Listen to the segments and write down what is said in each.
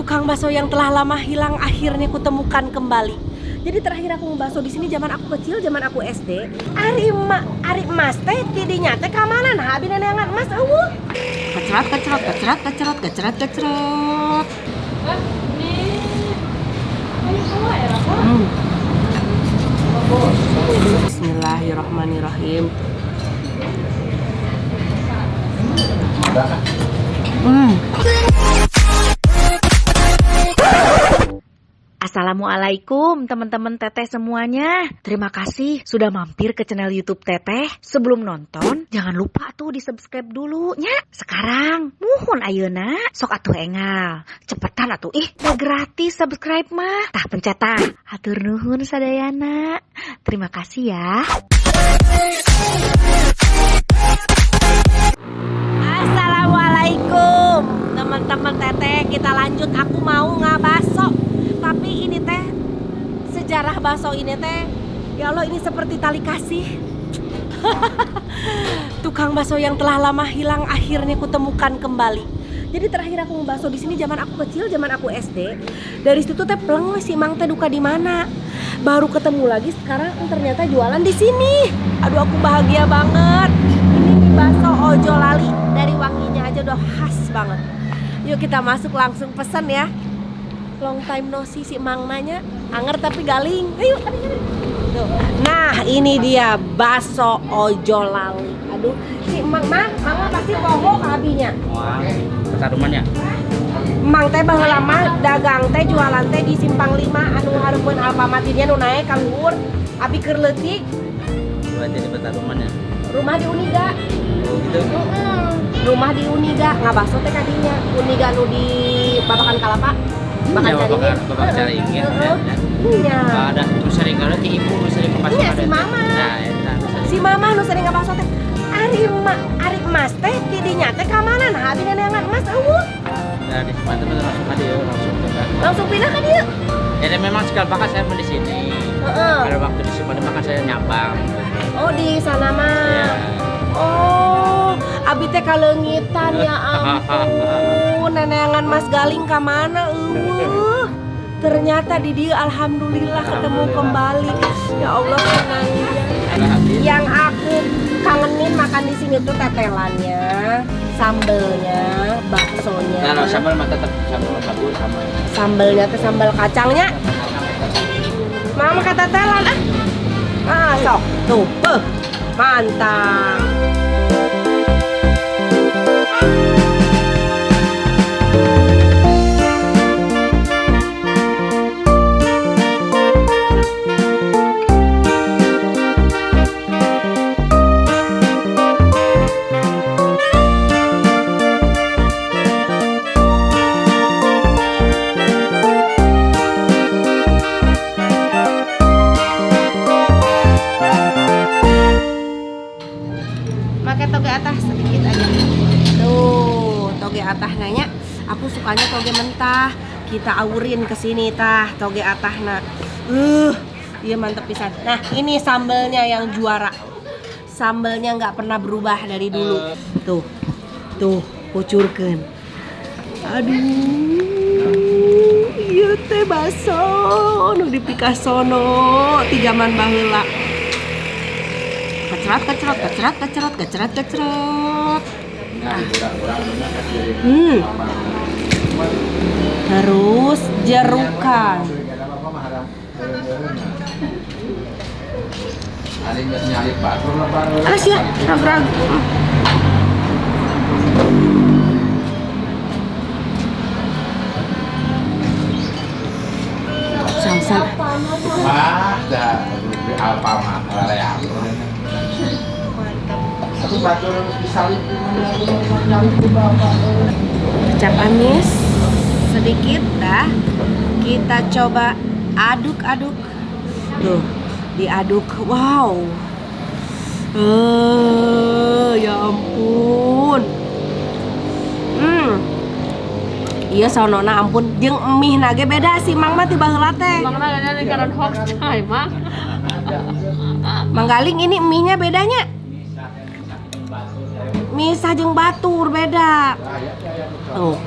Tukang bakso yang telah lama hilang akhirnya kutemukan kembali. Jadi terakhir aku ngebakso di sini zaman aku kecil, zaman aku SD. Ari mas teh tidinya teh ka mana nah abi neneangan mas eueuh. Kecerat. Bismillahirrahmanirrahim. Assalamualaikum teman-teman Teteh semuanya. Terima kasih sudah mampir ke channel YouTube Teteh. Sebelum nonton, jangan lupa tuh di-subscribe dulu nya. Sekarang, muhun ayeuna, sok atuh engal. Cepetan atuh, udah gratis subscribe mah. Tah pencet tah. Hatur nuhun sadayana. Terima kasih ya. Assalamualaikum teman-teman Teteh, kita lanjut. Aku mau ngabaso. Tapi ini teh sejarah bakso ini teh, ya Allah, ini seperti tali kasih. Tukang bakso yang telah lama hilang akhirnya kutemukan kembali. Jadi terakhir aku ngebakso di sini zaman aku kecil, zaman aku SD. Dari situ teh pleng si Mang teh duka di mana. Baru ketemu lagi sekarang ternyata jualan di sini. Aduh, aku bahagia banget. Ini bakso Ojo Lali, dari wanginya aja udah khas banget. Yuk kita masuk langsung pesen ya. Long time no see si Mang nanya, anger tapi galing. Ayo, tuh. Nah, ini dia bakso Ojo Lali. Aduh, si Mang pasti poho ka abinya. Wah, pertarungannya. Mang teh baheula lama dagang teh jualan teh di Simpang 5 anu hareupeun Alfamart dia nu naek ka luhur. Abi keur leutik. Buat jadi pertarungannya. Rumah di Uniga. Oh, gitu. Rumah di Uniga, ngabakso teh kadinya. Uniga nu di Babakan Kalapa. Bapak cari ingin. Iya. Ada nu sering kalau ti ibu sering ngebakso. Iya, si Mama. Nah, eta. Si Mama nu sering ngebakso teh. Ari mas teh tidinya teh ka mana nah abi neneangan mas eueuh. Nah, di Sumatera langsung ka dieu, Langsung pindah ka dieu. Ya memang sekali bakal saya mau di sini. Pada waktu di Sumatera bakal saya nyabang. Oh, di sana mah. Iya. Oh, abi teh kaleungitan ya ampun. Neneangan Mas Galing ka mana eueuh. Ternyata di dia alhamdulillah ketemu kembali. Ya Allah, senangnya. Yang aku kangenin makan di sini tuh tetelannya, sambelnya, baksonya. Nah, sambal mah tetap sambal bagus sama. Sambelnya tuh sambal kacangnya. Mama kata tetelan sok tuh, mantap. Pakai toge atas sedikit aja. Tuh, toge atas nanya. Aku sukanya toge mentah. Kita awurin ke sini tah toge atahna. Iya mantep pisan. Nah, ini sambelnya yang juara. Sambelnya nggak pernah berubah dari dulu. Tuh, kucurkeun. Aduh, iya teh bakso nu di Picasono ti zaman baheula. Kecerat. Terus jerukan. Alas ya, rag-rag. Samsan. Kecap amis sedikit dah. Kita coba aduk-aduk. Tuh, diaduk. Wow. Ya ampun. Iya sonona ampun, jeung mie nage beda sih Mang mah ti baheula teh. Mang mah ada karan hoax cai Mang. Mang Galing ini mie-nya bedanya. Mie sajeng batur beda. Tuh.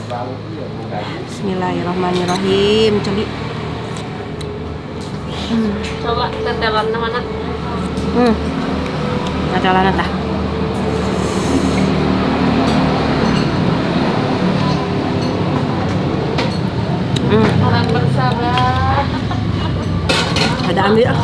Bismillahirrahmanirrahim. Cobi. Coba tetelan mana? Tetelan tah. Orang bersabar. Ada ambil ah.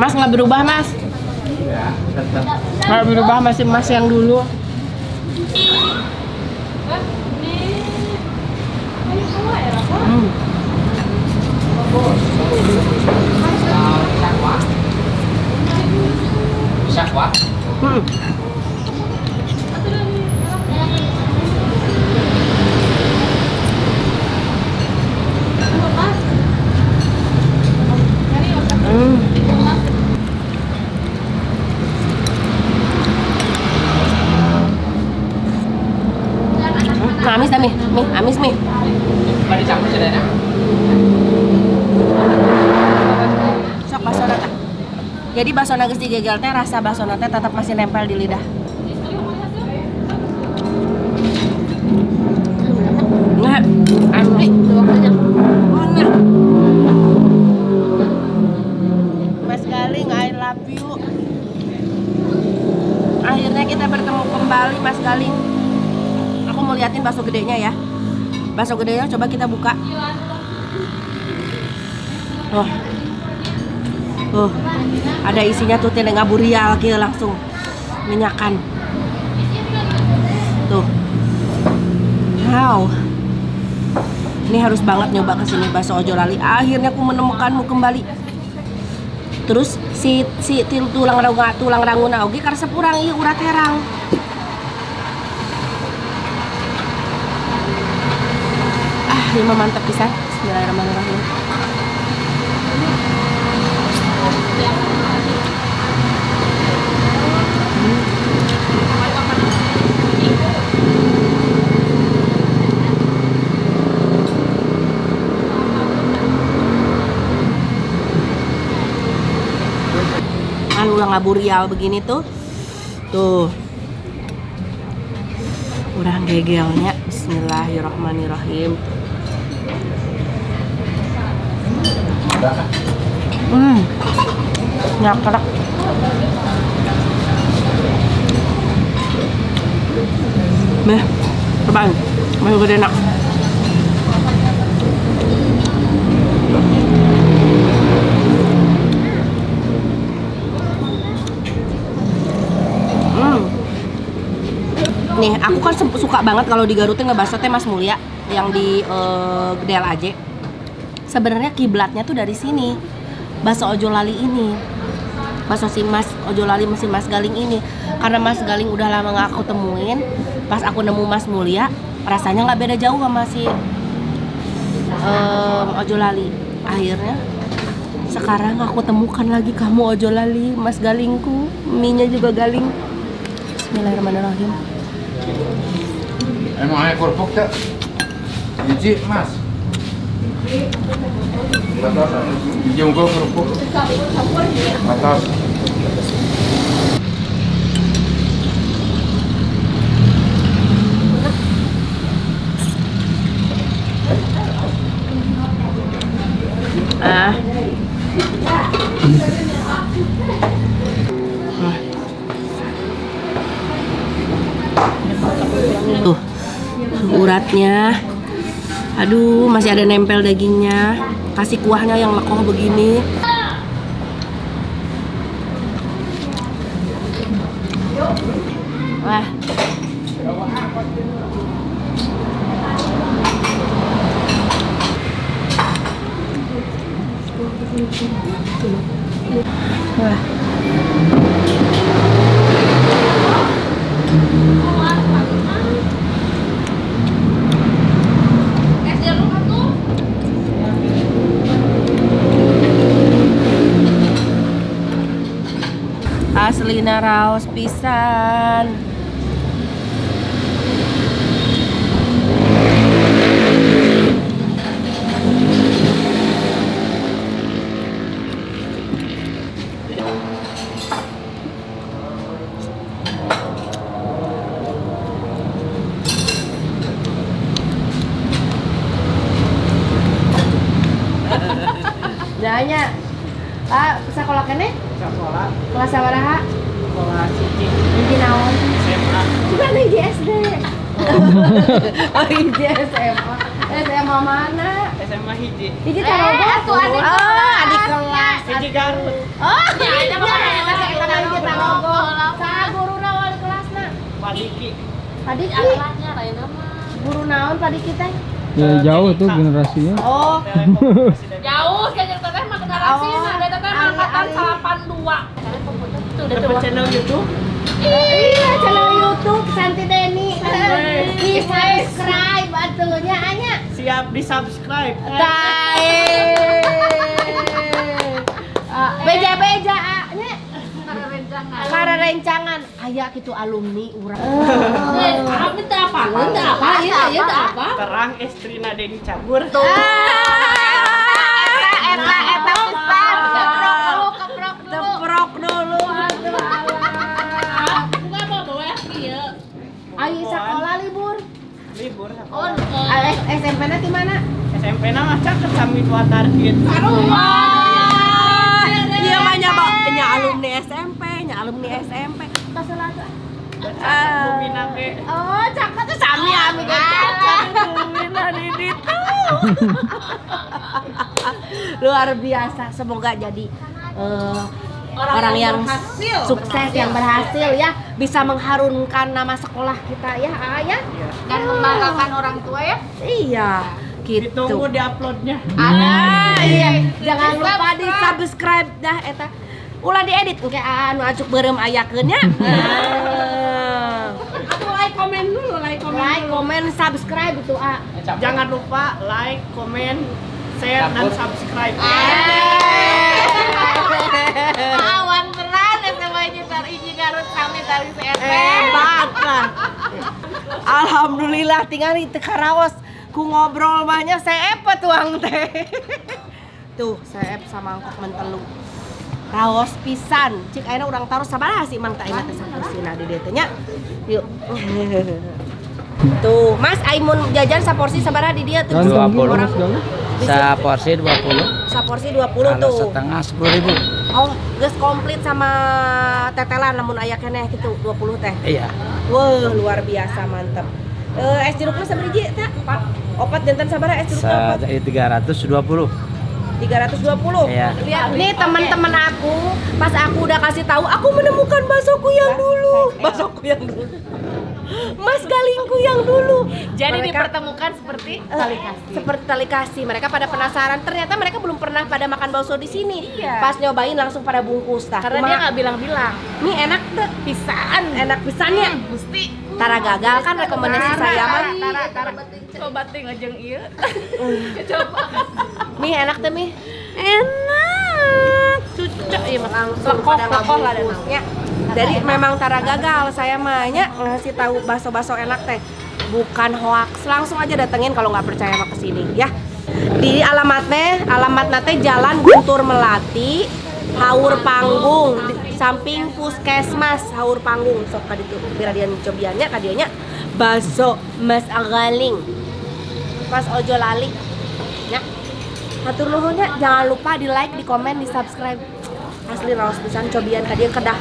Mas nggak berubah mas? Nggak berubah, masih mas yang dulu. Bisa kuat. Amis dah mi, amis mi. Mari campur sudah ya. Sok bakso nata. Jadi bakso geus digegel teh rasa bakso teh tetap masih nempel di lidah. Nah, asli. Mana? Mas Galing, I love you. Akhirnya kita bertemu kembali Mas Galing. Aku mau liatin bakso gedenya ya. Bakso gedenya coba kita buka. Ada isinya tuh teh ngaburial kieu langsung minyakan. Tuh. Wow. Ini harus banget nyoba kesini bakso Ojo Lali. Akhirnya aku menemukanmu kembali. Terus si tulang ranguna oge karena sepurang ieu urat herang. Ini mantap pisan. Bismillahirrahmanirrahim. Kan udah ngaburial begini tuh. Udah gegelnya. Bismillahirrahmanirrahim. Nyakrek. Nih, cobain. Masih gede enak. Nih, aku kan suka banget kalau di Garut ngebakso teh Mas Mulia yang di Gdel aja. Sebenarnya kiblatnya tuh dari sini. Bakso Ojo Lali ini. Bakso si Mas Ojo Lali masih Mas Galing ini. Karena Mas Galing udah lama gak aku temuin. Pas aku nemu Mas Mulia, rasanya nggak beda jauh sama si Ojo Lali. Akhirnya sekarang aku temukan lagi kamu Ojo Lali, Mas Galingku. Mie-nya juga Galing. Bismillahirrahmanirrahim. Emang ayah kerupuk tak? Biji mas. Atas, biji unggul kerupuk. Atas. Tuh, uratnya. Aduh, masih ada nempel dagingnya. Kasih kuahnya yang lekoh begini. Wah. Wah. Aslina raos pisan. Nyanya. Sekolah kene? Sekolah Kelas sabaraha? sekolah cici Hiji naon? SMA. Juga nih hiji SD. Oh, hiji SMA. SMA mana? SMA hiji. Hiji Tarogo. Adik kelas. Hiji Garut. Oh, iya mah eta hiji Tarogo. Saha guru naon kelasna? Padiki. Padiki. Alatnya lain nama. Guru naon Padiki teh? Ya jauh tuh generasinya. Oh, Jauh kayak teteh mah generasi Oh, ada teteh angkatan 82. Tuh udah Dapat tua. channel YouTube. iya channel YouTube Santi Deni. Di subscribe atunya anya. Siap di subscribe. Beja-beja nya. Karena rencangan. Para rencangan aya kitu alumni urang. Kami teh apa? Teh apa? Ieu teh apa? Terang istrina Deni Cabur. Eta keprok dulu atuh alah. Bukan apa bawa ieu. Ayo sekolah libur. Libur. Oh, SMP na di mana? SMP na mah caket sami dua target. Iya mah nya alumni SMP, nya alumni SMP. Tos heula tuh. Bumina ge. Oh, cakep tuh sami ami cakep. Bumina di ditu. Luar biasa, semoga jadi orang yang sukses yang berhasil ya, bisa mengharumkan nama sekolah kita ya, ya. dan membanggakan orang tua ya. Iya, gitu. Ditunggu di uploadnya. Iya, jangan lupa di subscribe dah eta. Ulah diedit engke anu acuk beureum ayakeun nya. Atau like komen dulu, like Like, comment, subscribe itu Jangan lupa like, komen, share dan subscribe. Awan teran SMA Jitar Iji Garut kami dari CSP. Hebat lah. Alhamdulillah tinggal di Karaos ku ngobrol mahnya seep tuang teh. Tuh, seep sama angkot mentelu. Raos pisan. Cik ayeuna urang taruh sabaraha sih Mang teh ayeuna teh saporsina di dieu teh nya. Yuk. Tuh, Mas aimun jajan saporsi sabaraha di dia tuh? 20 Orang Seporsi 20. saporsi 20 Kalau tuh. setengah 10.000. Oh, geus komplit sama tetelan lamun aya keneh gitu 20 teh. Iya. Wah, luar biasa mantep. Es jeruknya sabaraha teh? Opat jantan sabaraha es jeruknya? 320. 320. Iya. Lihat nih teman-teman aku, pas aku udah kasih tahu, aku menemukan baksoku yang dulu. Baksoku yang dulu. Mas galingku yang dulu. Jadi Mereka- dipertemukan seperti seperti tali kasih. Mereka pada penasaran. Ternyata mereka belum pernah pada makan bakso di sini. Iya. Pas nyobain langsung pada bungkus. Tah, karena dia nggak bilang-bilang. Mie enak tuh. Pisaan. Enak pisannya. Mesti Tara gagal kan rekomendasi saya mah. Tara. Coba teh ngejeng ieu. Mie enak tuh mie. Enak. Cucok ya langsung pada lah dan naonnya. Jadi memang tara gagal saya mah nya ngasih tahu bakso-bakso enak teh. Bukan hoax. Langsung aja datengin kalau nggak percaya mah kesini ya. Di alamatnya teh Jalan Guntur Melati, Haur Panggung, di samping Puskesmas Haur Panggung. Sok ka ditu biradian cobiannya ka dieu nya bakso Mas Agaling. Mas Ojo Lali. Ya. Hatur nuhunnya, jangan lupa di like, di komen, di subscribe. Asli raos pisan cobian ka dieu kedah.